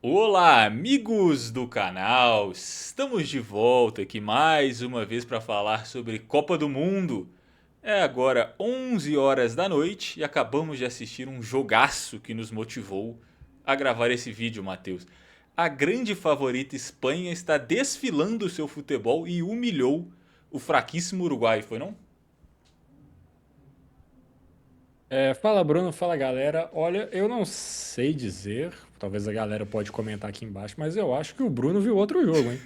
Olá, amigos do canal! Estamos de volta aqui mais uma vez para falar sobre Copa do Mundo. É agora 11 horas da noite e acabamos de assistir um jogaço que nos motivou a gravar esse vídeo, Matheus. A grande favorita Espanha está desfilando seu futebol e humilhou o fraquíssimo Uruguai, foi não? Fala Bruno, fala galera. Olha, eu não sei dizer, talvez a galera pode comentar aqui embaixo, mas eu acho que o Bruno viu outro jogo, hein?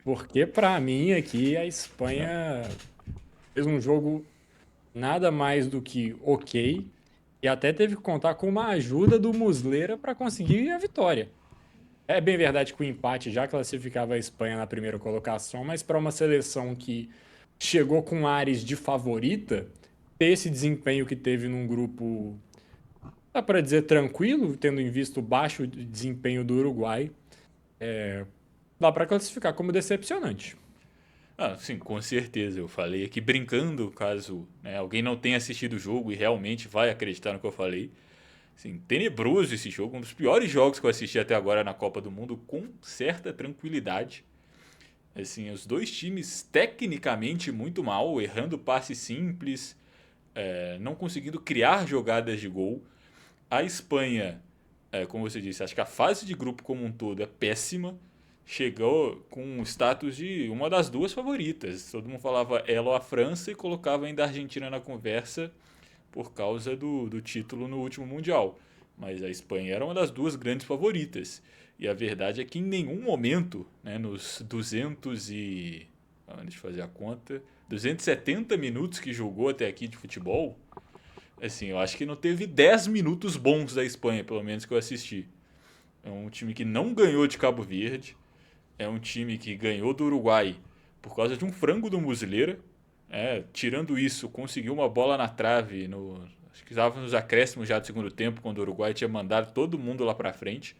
Porque pra mim aqui a Espanha fez um jogo nada mais do que ok e até teve que contar com uma ajuda do Muslera para conseguir a vitória. É bem verdade que o empate já classificava a Espanha na primeira colocação, mas para uma seleção que chegou com ares de favorita, ter esse desempenho que teve num grupo. Dá para dizer tranquilo, tendo em vista o baixo desempenho do Uruguai, dá para classificar como decepcionante. Ah, sim, com certeza. Eu falei aqui brincando, caso alguém não tenha assistido o jogo e realmente vai acreditar no que eu falei. Assim, tenebroso esse jogo, um dos piores jogos que eu assisti até agora na Copa do Mundo, com certa tranquilidade. Assim, os dois times tecnicamente muito mal, errando passes simples, não conseguindo criar jogadas de gol. A Espanha, como você disse, acho que a fase de grupo como um todo é péssima. Chegou com o status de uma das duas favoritas. Todo mundo falava ela ou a França e colocava ainda a Argentina na conversa por causa do título no último Mundial. Mas a Espanha era uma das duas grandes favoritas. E a verdade é que em nenhum momento, nos 200 e... deixa eu fazer a conta. 270 minutos que jogou até aqui de futebol, assim, eu acho que não teve 10 minutos bons da Espanha, pelo menos que eu assisti. É um time que não ganhou de Cabo Verde, é um time que ganhou do Uruguai por causa de um frango do Muslera. Tirando isso, conseguiu uma bola na trave acho que estava nos acréscimos já do segundo tempo, quando o Uruguai tinha mandado todo mundo lá para frente.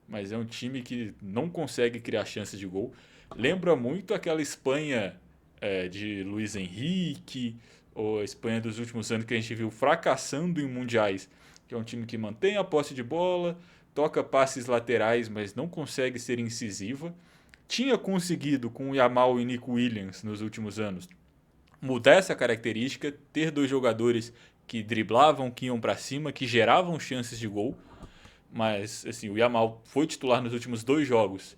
Mas é um time que não consegue criar chances de gol. Lembra muito aquela Espanha de Luiz Henrique, ou a Espanha dos últimos anos que a gente viu fracassando em mundiais, que é um time que mantém a posse de bola, toca passes laterais, mas não consegue ser incisiva. Tinha conseguido com o Yamal e Nico Williams nos últimos anos mudar essa característica, ter dois jogadores que driblavam, que iam para cima, que geravam chances de gol. Mas assim, o Yamal foi titular nos últimos dois jogos,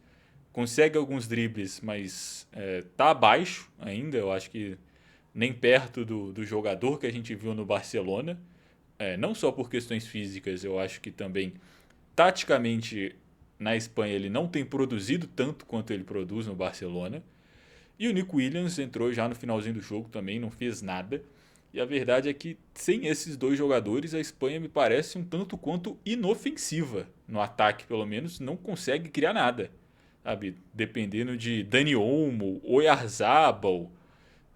consegue alguns dribles, mas tá abaixo ainda. Eu acho que nem perto do jogador que a gente viu no Barcelona. Não só por questões físicas, eu acho que também taticamente na Espanha ele não tem produzido tanto quanto ele produz no Barcelona. E o Nico Williams entrou já no finalzinho do jogo também, não fez nada. E a verdade é que sem esses dois jogadores, a Espanha me parece um tanto quanto inofensiva. No ataque, pelo menos, não consegue criar nada. Sabe? Dependendo de Dani Olmo, Oyarzabal,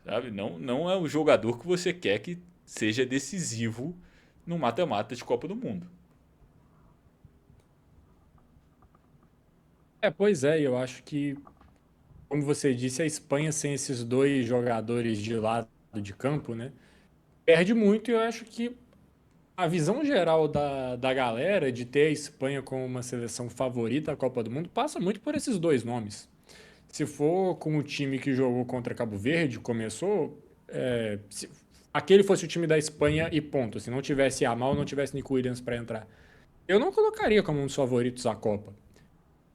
sabe? Não é o jogador que você quer que seja decisivo no mata-mata de Copa do Mundo. Pois é, eu acho que, como você disse, a Espanha sem esses dois jogadores de lado de campo, né, perde muito e eu acho que a visão geral da galera de ter a Espanha como uma seleção favorita à Copa do Mundo passa muito por esses dois nomes. Se for com o time que jogou contra Cabo Verde, começou. Se aquele fosse o time da Espanha e ponto. Se não tivesse Yamal, não tivesse Nico Williams para entrar. Eu não colocaria como um dos favoritos à Copa.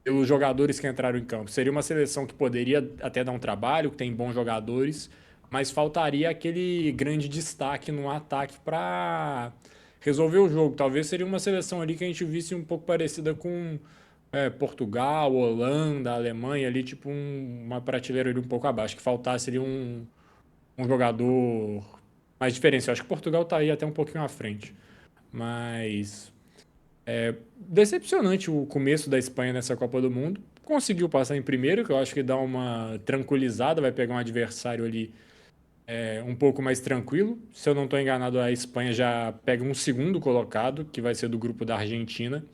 Pelos jogadores que entraram em campo. Seria uma seleção que poderia até dar um trabalho, que tem bons jogadores, mas faltaria aquele grande destaque no ataque para resolver o jogo. Talvez seria uma seleção ali que a gente visse um pouco parecida com Portugal, Holanda, Alemanha, ali, tipo uma prateleira ali um pouco abaixo, que faltasse ali um jogador mais diferente. Eu acho que Portugal tá aí até um pouquinho à frente. Mas decepcionante o começo da Espanha nessa Copa do Mundo. Conseguiu passar em primeiro, que eu acho que dá uma tranquilizada, vai pegar um adversário ali um pouco mais tranquilo. Se eu não estou enganado, a Espanha já pega um segundo colocado, que vai ser do grupo da Argentina.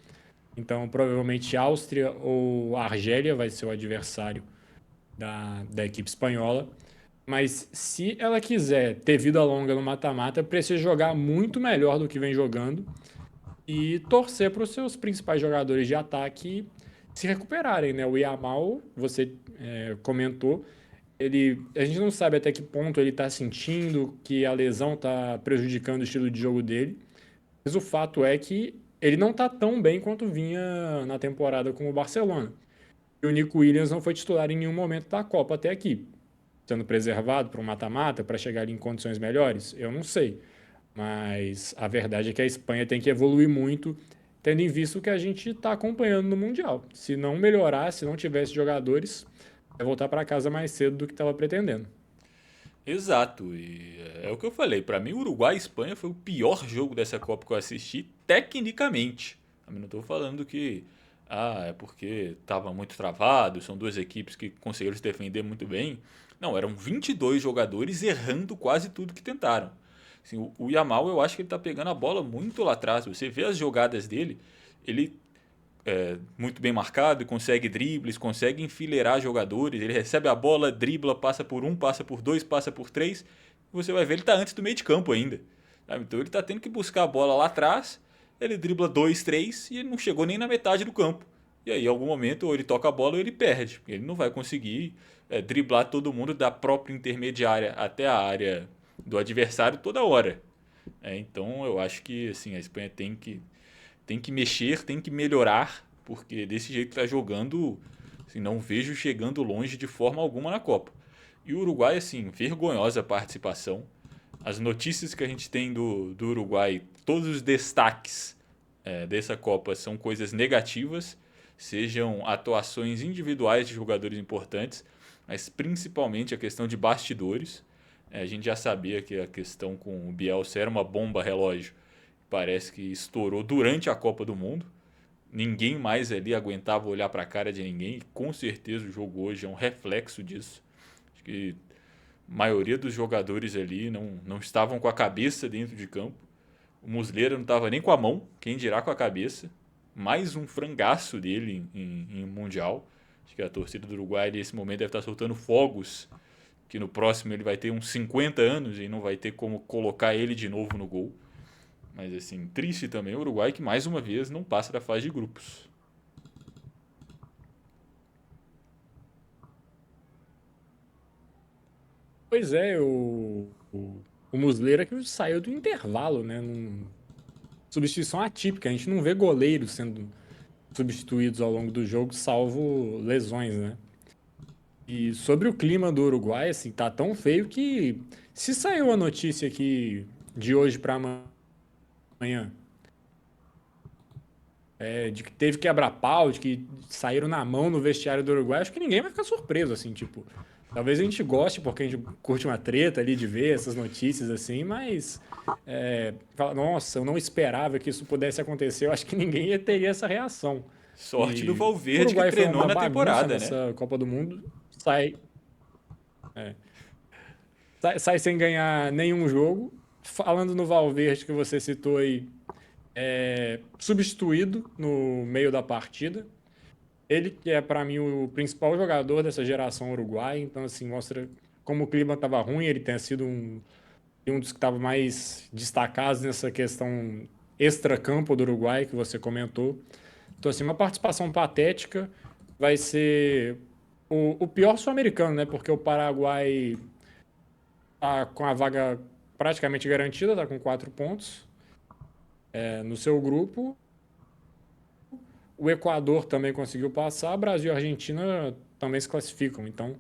Então, provavelmente Áustria ou Argélia vai ser o adversário da equipe espanhola. Mas se ela quiser ter vida longa no mata-mata, precisa jogar muito melhor do que vem jogando e torcer para os seus principais jogadores de ataque se recuperarem, né? O Yamal, você comentou, a gente não sabe até que ponto ele está sentindo que a lesão está prejudicando o estilo de jogo dele, mas o fato é que ele não está tão bem quanto vinha na temporada com o Barcelona. E o Nico Williams não foi titular em nenhum momento da Copa até aqui. Sendo preservado para um mata-mata, para chegar ali em condições melhores? Eu não sei. Mas a verdade é que a Espanha tem que evoluir muito, tendo em vista o que a gente está acompanhando no Mundial. Se não melhorar, se não tivesse jogadores, vai voltar para casa mais cedo do que estava pretendendo. Exato, e é o que eu falei. Pra mim, o Uruguai e Espanha foi o pior jogo dessa Copa que eu assisti, tecnicamente. Eu não tô falando que é porque tava muito travado, são duas equipes que conseguiram se defender muito bem. Não, eram 22 jogadores errando quase tudo que tentaram. Assim, o Yamal, eu acho que ele tá pegando a bola muito lá atrás. Você vê as jogadas dele, ele muito bem marcado, consegue dribles, consegue enfileirar jogadores, ele recebe a bola, dribla, passa por um, passa por dois, passa por três, você vai ver ele está antes do meio de campo ainda. Sabe? Então ele está tendo que buscar a bola lá atrás, ele dribla dois, três e ele não chegou nem na metade do campo. E aí, em algum momento, ou ele toca a bola ou ele perde. Ele não vai conseguir driblar todo mundo da própria intermediária até a área do adversário toda hora. Então eu acho que assim, a Espanha tem que mexer, tem que melhorar, porque desse jeito que está jogando, assim, não vejo chegando longe de forma alguma na Copa. E o Uruguai, assim, vergonhosa participação. As notícias que a gente tem do Uruguai, todos os destaques dessa Copa são coisas negativas, sejam atuações individuais de jogadores importantes, mas principalmente a questão de bastidores. A gente já sabia que a questão com o Bielsa era uma bomba relógio, parece que estourou durante a Copa do Mundo. Ninguém mais ali aguentava olhar para a cara de ninguém. E com certeza o jogo hoje é um reflexo disso. Acho que a maioria dos jogadores ali não estavam com a cabeça dentro de campo. O Muslera não estava nem com a mão, quem dirá com a cabeça. Mais um frangaço dele em Mundial. Acho que a torcida do Uruguai nesse momento deve estar soltando fogos, que no próximo ele vai ter uns 50 anos e não vai ter como colocar ele de novo no gol. Mas assim, triste também o Uruguai que mais uma vez não passa da fase de grupos. Pois é, o Muslera que saiu do intervalo, né? Substituição atípica. A gente não vê goleiros sendo substituídos ao longo do jogo, salvo lesões, né? E sobre o clima do Uruguai, assim, tá tão feio que se saiu a notícia aqui de hoje para amanhã, de que teve quebra-pau, de que saíram na mão no vestiário do Uruguai, acho que ninguém vai ficar surpreso, assim, tipo, talvez a gente goste porque a gente curte uma treta ali de ver essas notícias, assim, mas fala, nossa, eu não esperava que isso pudesse acontecer, eu acho que ninguém teria essa reação. Sorte do E o Valverde que Uruguai foi treinou uma na bagunça temporada, né? nessa Copa do Mundo, sai sem ganhar nenhum jogo. Falando no Valverde que você citou aí, substituído no meio da partida. Ele que é para mim o principal jogador dessa geração uruguaia, então assim mostra como o clima estava ruim, ele tenha sido um dos que estava mais destacados nessa questão extracampo do Uruguai que você comentou. Então assim, uma participação patética, vai ser o pior sul-americano, né? Porque o Paraguai tá com a vaga praticamente garantida, tá com 4 pontos no seu grupo. O Equador também conseguiu passar, Brasil e Argentina também se classificam. Então,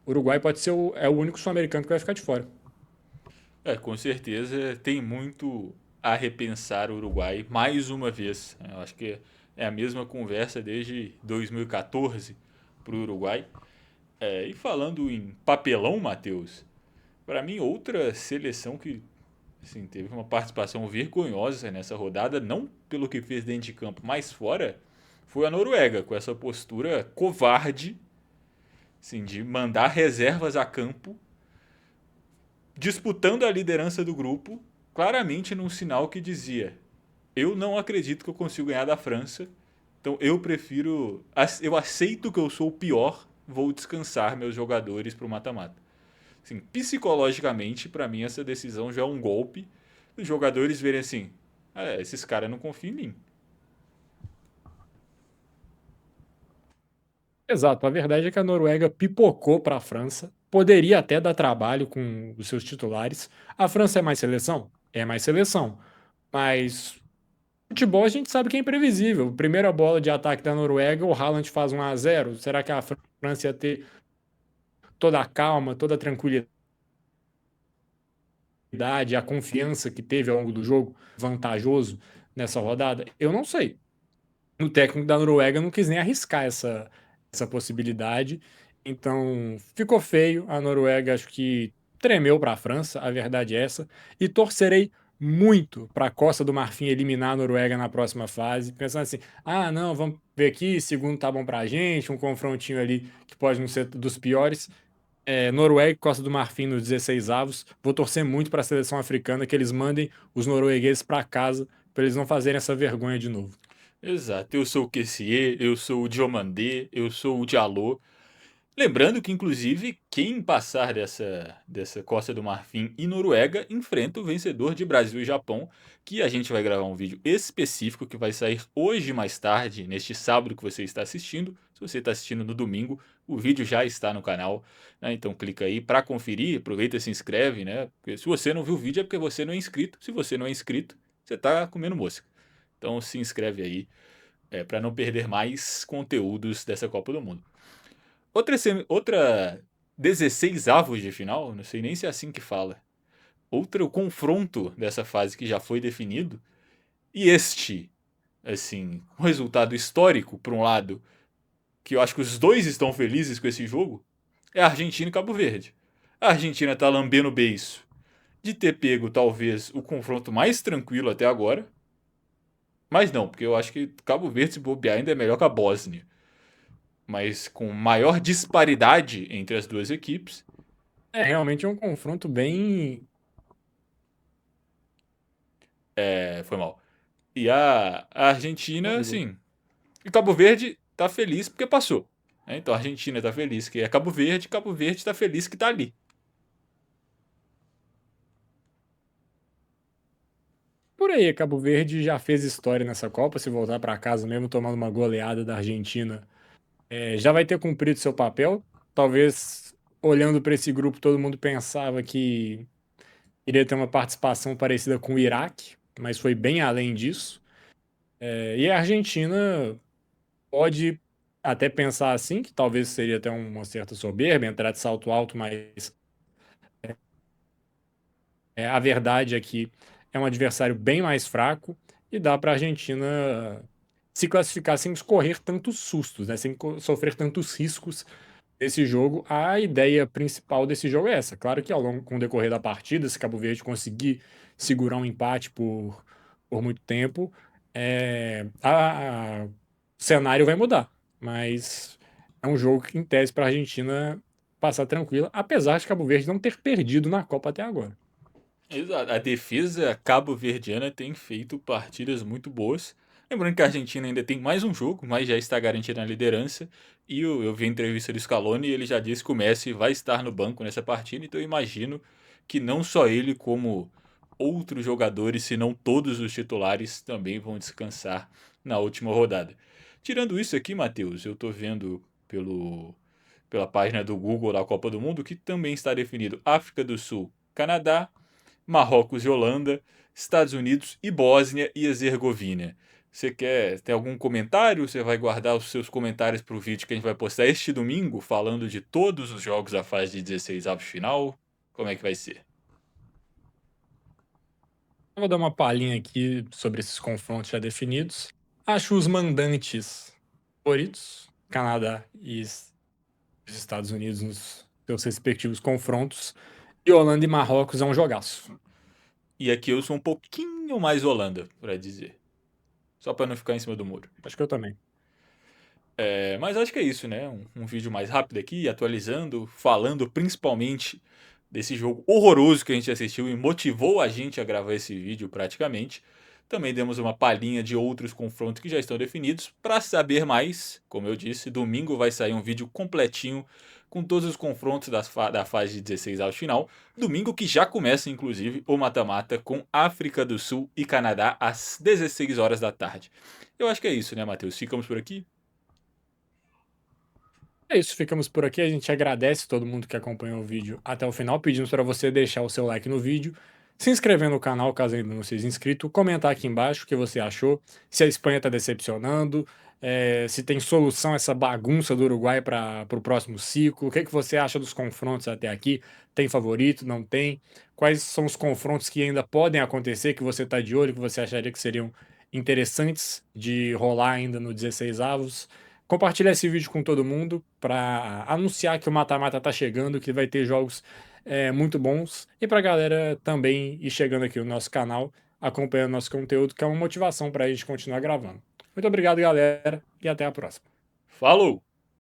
o Uruguai pode ser o único sul-americano que vai ficar de fora. Com certeza tem muito a repensar o Uruguai mais uma vez. Eu acho que é a mesma conversa desde 2014 para o Uruguai. E falando em papelão, Matheus, para mim outra seleção que assim, teve uma participação vergonhosa nessa rodada, não pelo que fez dentro de campo, mas fora, foi a Noruega, com essa postura covarde assim, de mandar reservas a campo, disputando a liderança do grupo, claramente num sinal que dizia: eu não acredito que eu consigo ganhar da França, então eu aceito que eu sou o pior, vou descansar meus jogadores para o mata-mata. Assim, psicologicamente, para mim, essa decisão já é um golpe. Os jogadores verem assim: esses caras não confiam em mim. Exato, a verdade é que a Noruega pipocou para a França, poderia até dar trabalho com os seus titulares. A França é mais seleção? É mais seleção, mas futebol a gente sabe que é imprevisível. Primeira bola de ataque da Noruega, o Haaland faz 1-0. Será que a França ia ter toda a calma, toda a tranquilidade, a confiança que teve ao longo do jogo, vantajoso nessa rodada? Eu não sei. O técnico da Noruega não quis nem arriscar essa possibilidade. Então, ficou feio. A Noruega acho que tremeu para a França, a verdade é essa. E torcerei muito para a Costa do Marfim eliminar a Noruega na próxima fase, pensando assim: ah, não, vamos ver aqui, segundo tá bom para a gente, um confrontinho ali que pode não ser dos piores. Noruega e Costa do Marfim nos 16avos. Vou torcer muito para a seleção africana que eles mandem os noruegueses para casa para eles não fazerem essa vergonha de novo. Exato, eu sou o Kessié, eu sou o Diomandé, eu sou o Diallo. Lembrando que, inclusive, quem passar dessa Costa do Marfim e Noruega enfrenta o vencedor de Brasil e Japão, que a gente vai gravar um vídeo específico que vai sair hoje mais tarde, neste sábado que você está assistindo. Se você está assistindo no domingo, o vídeo já está no canal, né? Então clica aí para conferir, aproveita e se inscreve, né? Porque se você não viu o vídeo é porque você não é inscrito. Se você não é inscrito, você está comendo mosca. Então se inscreve aí, para não perder mais conteúdos dessa Copa do Mundo. Outra 16 avos de final, não sei nem se é assim que fala. Outro confronto dessa fase que já foi definido. E este, assim, um resultado histórico, por um lado, que eu acho que os dois estão felizes com esse jogo, é a Argentina e Cabo Verde. A Argentina tá lambendo o beiço de ter pego, talvez, o confronto mais tranquilo até agora. Mas não, porque eu acho que Cabo Verde, se bobear, ainda é melhor que a Bósnia. Mas com maior disparidade entre as duas equipes. Realmente é um confronto bem. Foi mal. E a Não, Argentina, de boa. assim. E Cabo Verde tá feliz porque passou. Né? Então a Argentina tá feliz que é Cabo Verde tá feliz que tá ali. Por aí, Cabo Verde já fez história nessa Copa, se voltar para casa mesmo tomando uma goleada da Argentina, já vai ter cumprido seu papel. Talvez, olhando para esse grupo, todo mundo pensava que iria ter uma participação parecida com o Iraque, mas foi bem além disso. E a Argentina pode até pensar assim, que talvez seria até uma certa soberba, entrar de salto alto, mas a verdade é que é um adversário bem mais fraco e dá para a Argentina se classificar sem escorrer tantos sustos, né? Sem sofrer tantos riscos nesse jogo. A ideia principal desse jogo é essa. Claro que ao longo com o decorrer da partida, se Cabo Verde conseguir segurar um empate por muito tempo, o cenário vai mudar. Mas é um jogo que, em tese, para a Argentina passar tranquila, apesar de Cabo Verde não ter perdido na Copa até agora. Exato. A defesa cabo-verdiana tem feito partidas muito boas. Lembrando que a Argentina ainda tem mais um jogo, mas já está garantida na liderança. E eu vi a entrevista do Scaloni e ele já disse que o Messi vai estar no banco nessa partida. Então eu imagino que não só ele, como outros jogadores, se não todos os titulares, também vão descansar na última rodada. Tirando isso aqui, Matheus, eu estou vendo pela página do Google da Copa do Mundo que também está definido África do Sul, Canadá, Marrocos e Holanda, Estados Unidos e Bósnia e Herzegovina. Você quer ter algum comentário? Você vai guardar os seus comentários para o vídeo que a gente vai postar este domingo, falando de todos os jogos da fase de 16 avos final? Como é que vai ser? Eu vou dar uma palhinha aqui sobre esses confrontos já definidos. Acho os mandantes favoritos, Canadá e os Estados Unidos nos seus respectivos confrontos. E Holanda e Marrocos é um jogaço. E aqui eu sou um pouquinho mais Holanda, para dizer. Só para não ficar em cima do muro. Acho que eu também. Mas acho que é isso, né? Um vídeo mais rápido aqui, atualizando, falando principalmente desse jogo horroroso que a gente assistiu e motivou a gente a gravar esse vídeo praticamente. Também demos uma palhinha de outros confrontos que já estão definidos. Para saber mais, como eu disse, domingo vai sair um vídeo completinho com todos os confrontos da fase de 16 ao final. Domingo que já começa, inclusive, o mata-mata com África do Sul e Canadá às 16 horas da tarde. Eu acho que é isso, né, Matheus? Ficamos por aqui? É isso, ficamos por aqui. A gente agradece todo mundo que acompanhou o vídeo até o final. Pedimos para você deixar o seu like no vídeo, se inscrever no canal caso ainda não seja inscrito, comentar aqui embaixo o que você achou, se a Espanha está decepcionando, se tem solução essa bagunça do Uruguai para o próximo ciclo, o que você acha dos confrontos até aqui? Tem favorito? Não tem? Quais são os confrontos que ainda podem acontecer, que você está de olho, que você acharia que seriam interessantes de rolar ainda no 16 avos? Compartilha esse vídeo com todo mundo para anunciar que o mata-mata tá chegando, que vai ter jogos muito bons. E para a galera também ir chegando aqui no nosso canal, acompanhando nosso conteúdo, que é uma motivação para a gente continuar gravando. Muito obrigado, galera, e até a próxima. Falou!